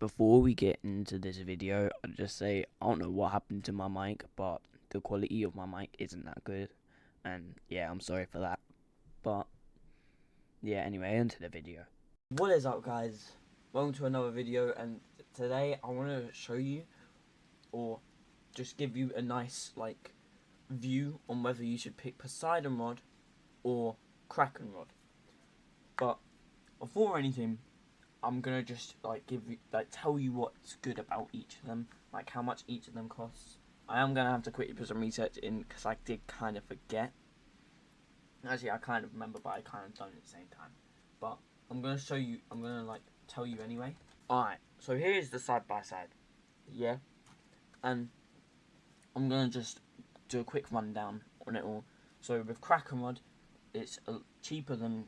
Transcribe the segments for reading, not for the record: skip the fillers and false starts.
Before we get into this video, I'll just say I don't know what happened to my mic, but the quality of my mic isn't that good. And yeah, I'm sorry for that. But yeah, anyway, into the video. What is up, guys? Welcome to another video, and today I want to show you, or just give you a nice view on whether you should pick Poseidon rod or Kraken rod. But before anything, I'm gonna just tell you what's good about each of them, like how much each of them costs. I am gonna have to quickly put some research in because I did kind of forget. Actually, I kind of remember, but I kind of don't at the same time. But I'm gonna show you. I'm gonna tell you anyway. Alright, so here is the side by side. Yeah, and I'm gonna just do a quick rundown on it all. So with Kraken rod, it's cheaper than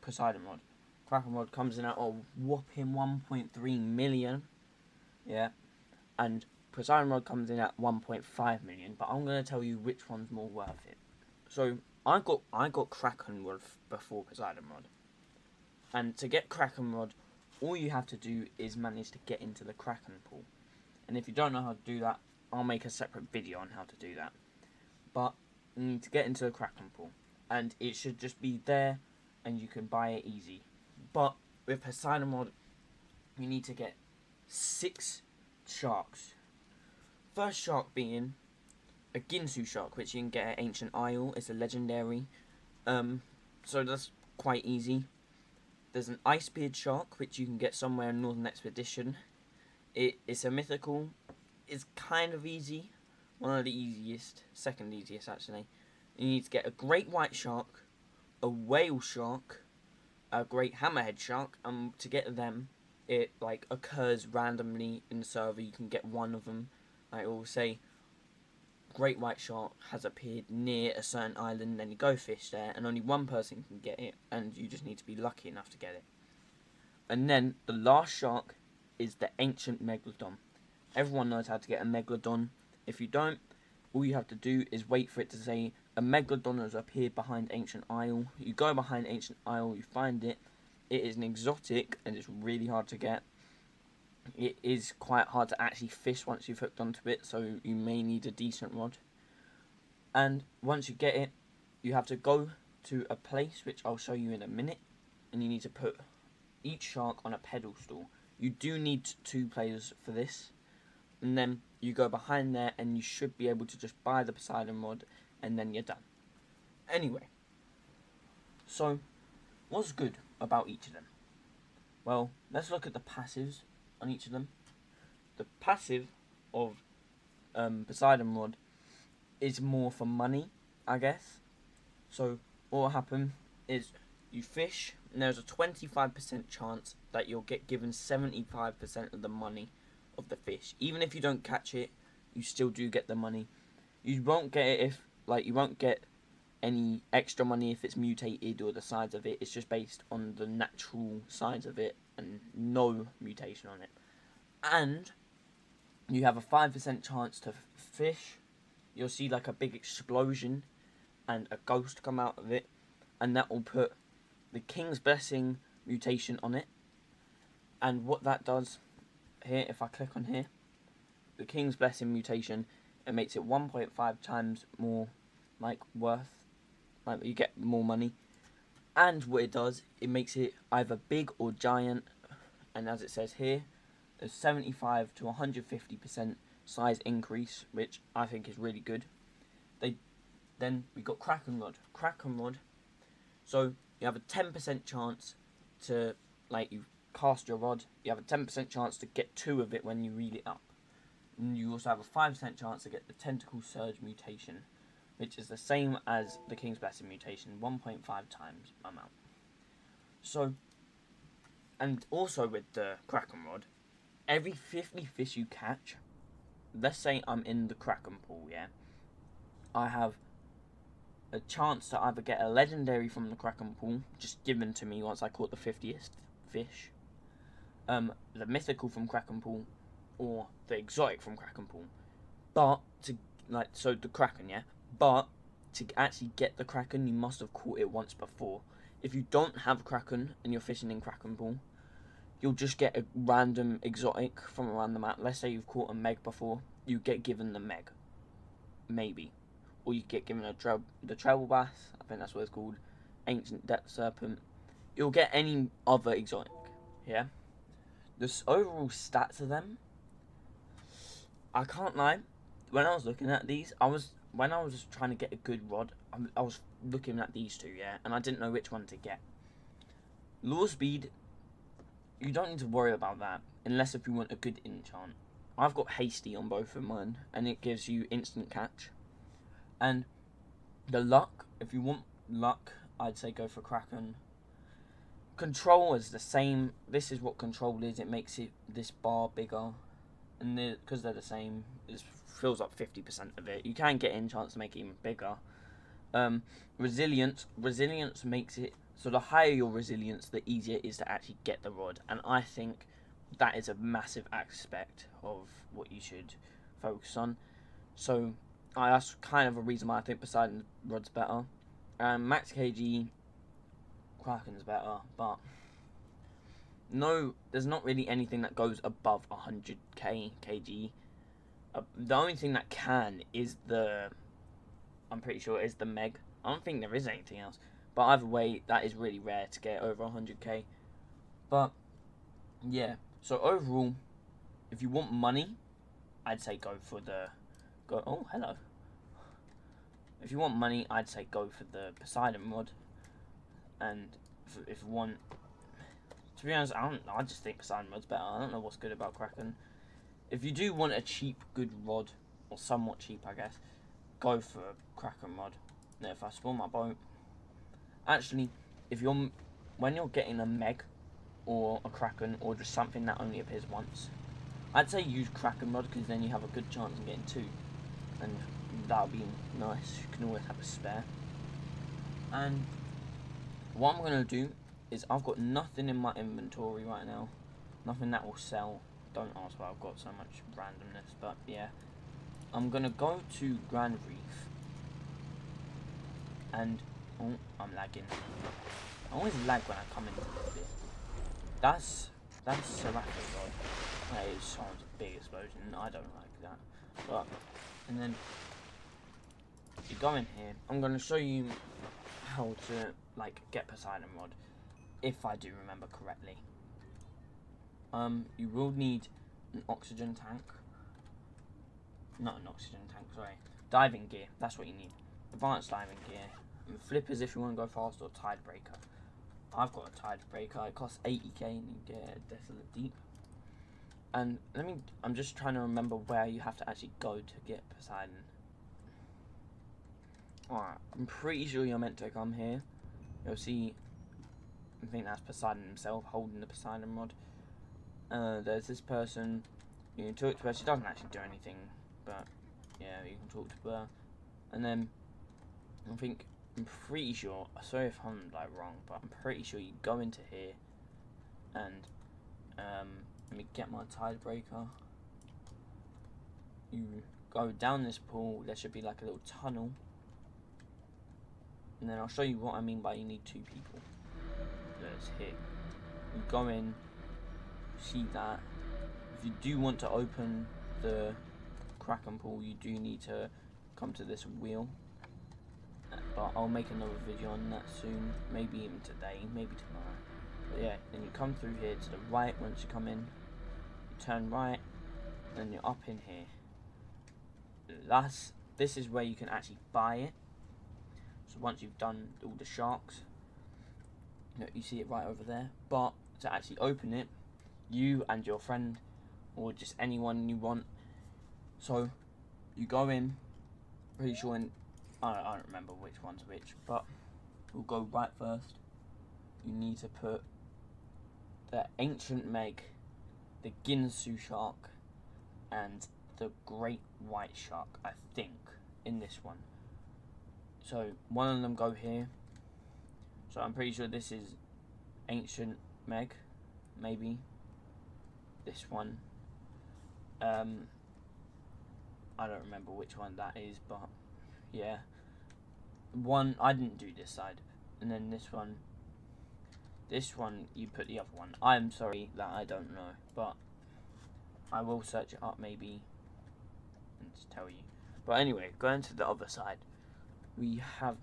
Poseidon rod. Kraken rod comes in at a whopping 1.3 million, yeah, and Poseidon rod comes in at 1.5 million. But I'm gonna tell you which one's more worth it. So I got Kraken rod before Poseidon rod, and to get Kraken rod, all you have to do is manage to get into the Kraken pool. And if you don't know how to do that, I'll make a separate video on how to do that. But you need to get into the Kraken pool, and it should just be there, and you can buy it easy. But with Poseidon rod, you need to get 6 sharks. First shark being a Ginsu shark, which you can get at Ancient Isle. It's a legendary. So that's quite easy. There's an Icebeard shark, which you can get somewhere in Northern Expedition. It's a mythical. It's kind of easy. One of the easiest. Second easiest, actually. You need to get a great white shark, a whale shark, a great hammerhead shark, and to get them, it occurs randomly in the server. You can get one of them. It will say great white shark has appeared near a certain island, then you go fish there, and only one person can get it, and you just need to be lucky enough to get it. And then the last shark is the ancient megalodon. Everyone knows how to get a megalodon. If you don't, all you have to do is wait for it to say a megalodon has appeared behind Ancient Isle. You go behind Ancient Isle, you find it. It is an exotic, and it's really hard to get. It is quite hard to actually fish once you've hooked onto it, so you may need a decent rod. And once you get it, you have to go to a place, which I'll show you in a minute, and you need to put each shark on a pedestal. You do need 2 players for this, and then you go behind there, and you should be able to just buy the Poseidon rod, and then you're done. Anyway, so what's good about each of them? Well, let's look at the passives on each of them. The passive of Poseidon rod is more for money, I guess. So what will happen is you fish, and there's a 25% chance that you'll get given 75% of the money of the fish. Even if you don't catch it, you still do get the money. You won't get it if you won't get any extra money if it's mutated or the size of it. It's just based on the natural size of it and no mutation on it. And you have a 5% chance to fish. You'll see a big explosion and a ghost come out of it, and that will put the King's Blessing mutation on it. And what that does here, if I click on here, the King's Blessing mutation, it makes it 1.5 times more worth, you get more money. And what it does, it makes it either big or giant, and as it says here, a 75 to 150% size increase, which I think is really good. Then we got Kraken rod. Kraken rod, so you have a 10% chance to, you cast your rod, you have a 10% chance to get 2 of it when you reel it up. And you also have a 5% chance to get the Tentacle Surge mutation, which is the same as the King's Blessing mutation, 1.5 times amount. So, and also with the Kraken rod, every 50 fish you catch, let's say I'm in the Kraken pool, yeah, I have a chance to either get a legendary from the Kraken pool, just given to me once I caught the 50th fish, the mythical from Kraken pool, or the exotic from Kraken pool. But so the Kraken, yeah. But to actually get the Kraken, you must have caught it once before. If you don't have Kraken and you're fishing in Kraken pool, you'll just get a random exotic from around the map. Let's say you've caught a Meg before, you get given the Meg, maybe, or you get given the treble bass. I think that's what it's called, ancient depth serpent. You'll get any other exotic. Yeah. The overall stats of them, I can't lie. When I was looking at these, when I was trying to get a good rod, I was looking at these two, yeah, and I didn't know which one to get. Lure speed, you don't need to worry about that unless if you want a good enchant. I've got hasty on both of mine, and it gives you instant catch. And the luck, if you want luck, I'd say go for Kraken. Control is the same. This is what control is. It makes this bar bigger, and because they're the same, it fills up 50% of it. You can get enchants to make it even bigger. Resilience makes it so the higher your resilience, the easier it is to actually get the rod, and I think that is a massive aspect of what you should focus on. So that's kind of a reason why I think Poseidon's rod's better. Max KG, Kraken's better, but no, there's not really anything that goes above 100k kg. The only thing that can is I'm pretty sure is the Meg. I don't think there is anything else. But either way, that is really rare to get over 100k. But yeah, so overall, if you want money, I'd say go for oh, hello. If you want money, I'd say go for the Poseidon rod. And if you want, to be honest, I just think Poseidon rod's better. I don't know what's good about Kraken. If you do want a cheap, good rod, or somewhat cheap, I guess, go for a Kraken rod. Now, if I spawn my boat, actually, when you're getting a Meg or a Kraken or just something that only appears once, I'd say use Kraken rod because then you have a good chance of getting two, and that'll be nice. You can always have a spare. And what I'm gonna do is I've got nothing in my inventory right now, nothing that will sell. Don't ask why I've got so much randomness, but yeah, I'm gonna go to Grand Reef, and oh, I'm lagging. I always lag when I come into this bit. That's Seraphic rod. That is sounds a big explosion. I don't like that. But and then you go in here. I'm gonna show you how to get Poseidon rod, if I do remember correctly. You will need an oxygen tank. Not an oxygen tank, sorry. Diving gear, that's what you need. Advanced diving gear. And flippers if you want to go fast, or tide breaker. I've got a tide breaker, it costs 80k and you get a Desolate Deep. And I'm just trying to remember where you have to actually go to get Poseidon. Alright, I'm pretty sure you're meant to come here. You'll see, I think that's Poseidon himself holding the Poseidon rod. There's this person, you can talk to her, she doesn't actually do anything, but yeah, you can talk to her. And then, I'm pretty sure, sorry if I'm wrong, but I'm pretty sure you go into here, and let me get my tide breaker. You go down this pool, there should be like a little tunnel, and then I'll show you what I mean by you need two people. There's here. You go in, see that. If you do want to open the Kraken pool, you do need to come to this wheel. But I'll make another video on that soon, maybe even today, maybe tomorrow. But yeah, then you come through here to the right once you come in, you turn right, and you're up in here. This is where you can actually buy it. So once you've done all the sharks, you see it right over there. But to actually open it, you and your friend, or just anyone you want. So you go in, pretty sure I don't remember which one's which, but we'll go right first. You need to put the Ancient Meg, the Ginsu Shark, and the Great White Shark, I think, in this one. So one of them go here. So I'm pretty sure this is Ancient Meg, maybe. This one. I don't remember which one that is, but yeah. I didn't do this side. And then this one, This one, you put the other one. I'm sorry that I don't know, but I will search it up maybe and just tell you. But anyway, going to the other side, you have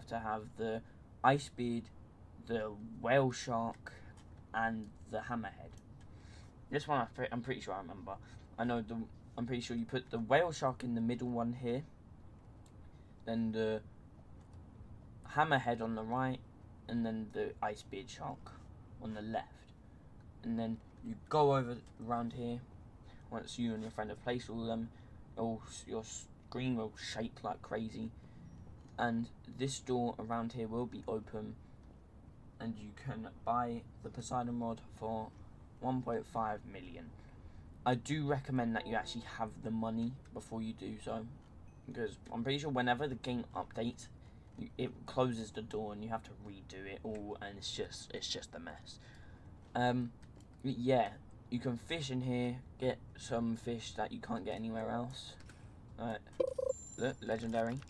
to have the ice beard, the whale shark, and the hammerhead. This one I'm pretty sure I remember. I'm pretty sure you put the whale shark in the middle one here, then the hammerhead on the right, and then the ice beard shark on the left. And then you go over around here. Once you and your friend have placed all of them, your screen will shake like crazy. And this door around here will be open, and you can buy the Poseidon rod for 1.5 million. I do recommend that you actually have the money before you do so, because I'm pretty sure whenever the game updates, it closes the door and you have to redo it all, and it's just a mess. Yeah, you can fish in here, get some fish that you can't get anywhere else. Look, legendary.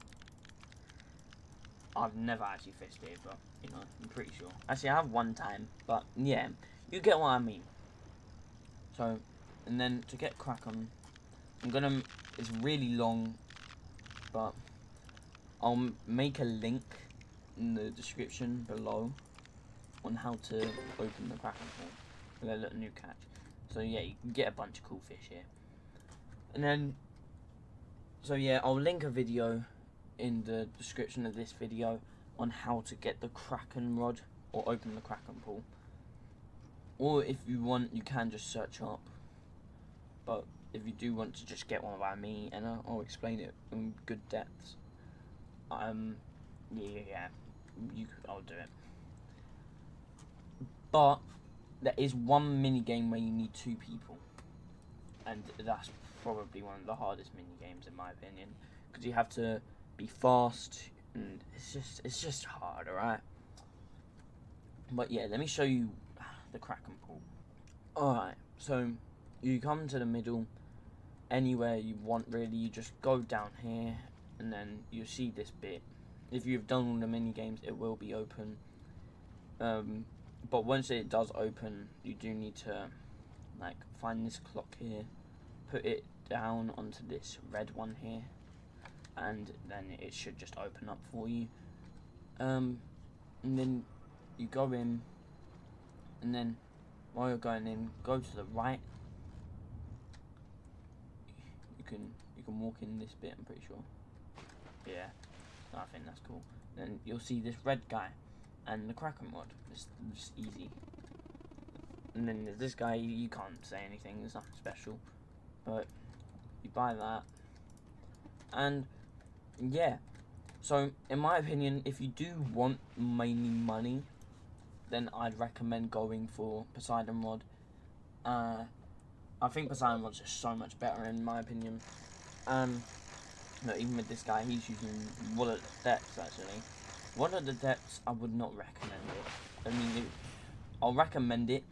I've never actually fished here, but you know, I'm pretty sure. Actually, I have one time, but yeah, you get what I mean. So, and then to get Kraken, it's really long, but I'll make a link in the description below on how to open the Kraken pool with a little new catch. So yeah, you can get a bunch of cool fish here. And then, so yeah, I'll link a video in the description of this video on how to get the Kraken rod or open the Kraken pool. Or if you want, you can just search up. But if you do want to just get one by me, and I'll explain it in good depths. Yeah, I'll do it. But there is one mini game where you need 2 people, and that's probably one of the hardest mini games in my opinion, because you have to be fast, and it's just hard, alright? But yeah, let me show you the Kraken pool. Alright, so you come to the middle, anywhere you want really, you just go down here, and then you see this bit. If you've done all the mini games, it will be open. But once it does open, you do need to like find this clock here, put it down onto this red one here, and then it should just open up for you. And then you go in, and then while you're going in, go to the right. You can walk in this bit, I'm pretty sure. Yeah, I think that's cool. Then you'll see this red guy and the Kraken rod. It's just easy. And then there's this guy, you can't say anything, there's nothing special. But you buy that. And yeah. So in my opinion, if you do want mainly money, then I'd recommend going for Poseidon rod. I think Poseidon rod's just so much better in my opinion. No, even with this guy, he's using one of the depths actually. One of the depths, I would not recommend it. I mean, I'll recommend it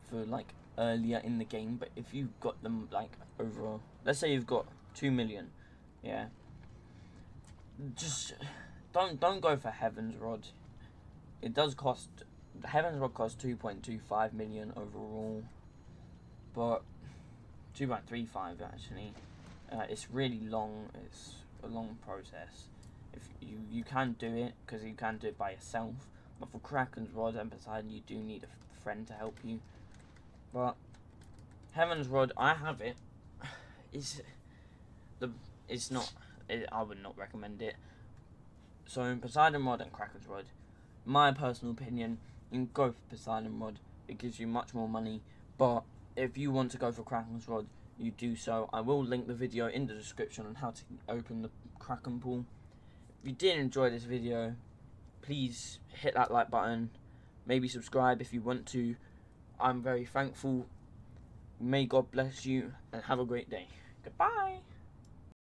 for like earlier in the game, but if you've got them like over, let's say you've got 2 million, yeah, just don't go for Heaven's Rod. It does cost, Heaven's Rod costs 2.25 million overall, but 2.35 actually. It's really long. It's a long process. If you can do it, because you can do it by yourself, but for Kraken's Rod and Poseidon, you do need a friend to help you. But Heaven's Rod, I have it. I would not recommend it. So in Poseidon Rod and Kraken's Rod, my personal opinion, you can go for Poseidon Rod. It gives you much more money. But if you want to go for Kraken's Rod, you do so. I will link the video in the description on how to open the Kraken pool. If you did enjoy this video, please hit that like button. Maybe subscribe if you want to. I'm very thankful. May God bless you and have a great day. Goodbye.